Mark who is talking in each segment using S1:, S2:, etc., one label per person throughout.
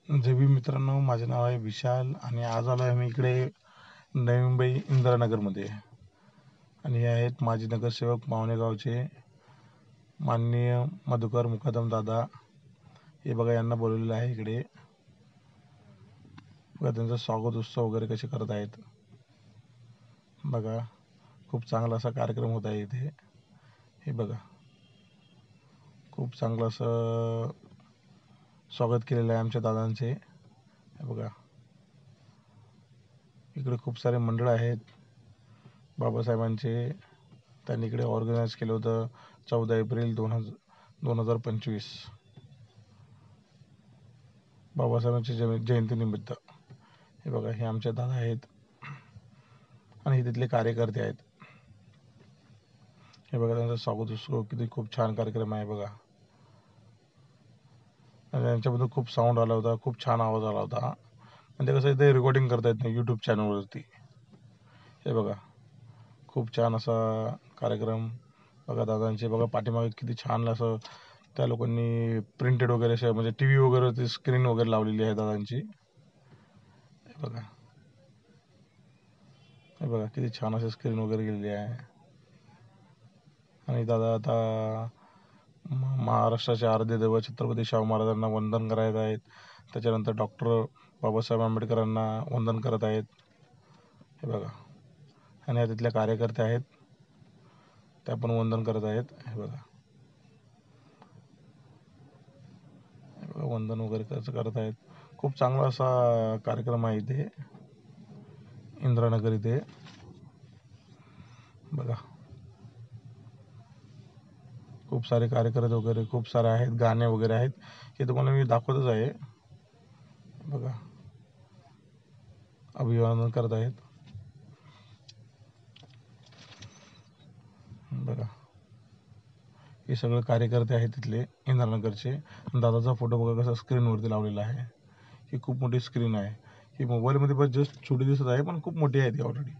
S1: जय भीम मित्रांनो, माझे नाव आहे विशाल आणि आज आलो आहे मी इकडे नवी मुंबई इंदिरानगरमध्ये. आणि हे आहेत माजी नगरसेवक मावणे गावचे माननीय मधुकर मुकादम दादा. हे बघा, यांना बोलवलेलं आहे इकडे. बघा त्यांचा स्वागत उत्सव वगैरे कसे करत आहेत. बघा, खूप चांगला असा कार्यक्रम होत आहे इथे. हे बघा, खूप चांगलं असं स्वागत केलेलं आहे आमच्या दादांचे. हे बघा, इकडे खूप सारे मंडळ आहेत बाबासाहेबांचे. त्यांनी इकडे ऑर्गनाईज केलं होतं 14 एप्रिल 2025 बाबासाहेबांची जयंतीनिमित्त. हे बघा, हे आमचे दादा आहेत आणि हे तिथले कार्यकर्ते आहेत. हे बघा, त्यांचा स्वागत उत्सव किती खूप छान कार्यक्रम आहे बघा. आणि त्यांच्याबद्दल खूप साऊंड आला होता, खूप छान आवाज आला होता. म्हणजे कसं इथे रेकॉर्डिंग करता येत नाही यूट्यूब चॅनलवरती. हे बघा, खूप छान असा कार्यक्रम. बघा दादांचे, बघा पाठीमागे किती छान असं त्या लोकांनी प्रिंटेड वगैरे असे म्हणजे टी व्ही वगैरे स्क्रीन वगैरे लावलेली आहे दादांची. हे बघा, हे बघा किती छान असे स्क्रीन वगैरे गेलेली आहे. आणि दादा आता महाराष्ट्राचे आराध्य दैवत छत्रपती शाहू महाराजांना वंदन करत आहेत. त्याच्यानंतर डॉक्टर बाबासाहेब आंबेडकरांना वंदन करत आहेत. हे बघा, आणि या तिथल्या कार्यकर्ते आहेत, त्या पण वंदन करत आहेत. हे बघा, वंदन वगैरे कसं करत आहेत. खूप चांगला असा कार्यक्रम आहे इथे इंदिरानगर इथे. बघा, खूप सारे कार्यकर्ते वगैरे खूप सारे आहेत, गाणे वगैरे आहेत. हे तुम्हाला मी दाखवतच आहे. बघा, अभिवादन करत आहेत. बघा, हे सगळे कार्यकर्ते आहेत तिथले इंदिरानगरचे. दादाचा फोटो बघा कसा स्क्रीनवरती लावलेला आहे. ही खूप मोठी स्क्रीन आहे. ही मोबाईलमध्ये पण जस्ट छोटी दिसत आहे, पण खूप मोठी आहे ती ऑलरेडी.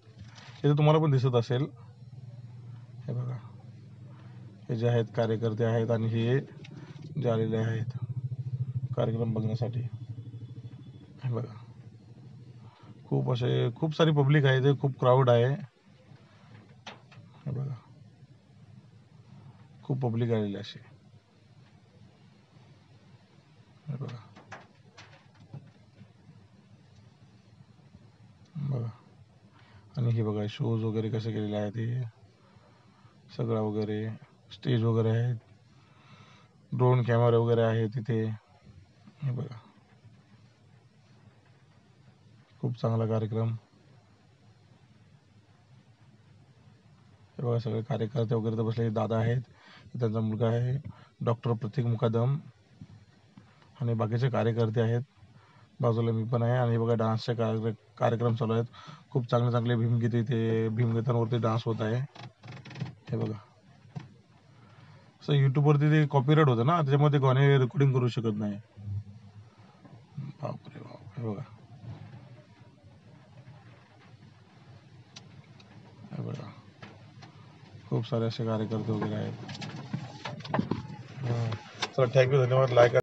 S1: हे तुम्हाला पण दिसत असेल. हे बघा, हे जे आहेत कार्यकर्ते आहेत आणि हे जे आलेले आहेत कार्यक्रम बघण्यासाठी. हे बघा, खूप सारी पब्लिक आहे, ते खूप क्राऊड आहे. हे बघा, खूप पब्लिक आलेली अशी. हे बघा, बघा, आणि हे बघा शोज वगैरे कसे केलेले आहेत. हे सगळं वगैरे स्टेज वगैरे आहेत, ड्रोन कॅमेरे वगैरे आहेत तिथे. हे बघा, खूप चांगला कार्यक्रम. हे बघा, सगळे कार्यकर्ते वगैरे तर बसले. दादा आहेत, त्यांचा मुलगा आहे डॉक्टर प्रतीक मुकादम, आणि बाकीचे कार्यकर्ते आहेत. बाजूला मी पण आहे. आणि बघा, डान्सचे कार्यक्रम चालू आहेत. खूप चांगले चांगले भीमगीत इथे भीमगीतांवरती डान्स होत आहे. हे बघा, असं यूट्यूबवरती ते कॉपीराईट होतं ना, त्याच्यामध्ये गाणे रेकॉर्डिंग करू शकत नाही. बापरे बाप. हे बघा, हे बघा, खूप सारे असे कार्यकर्ते वगैरे आहेत. चला, थँक्यू, धन्यवाद. लाईक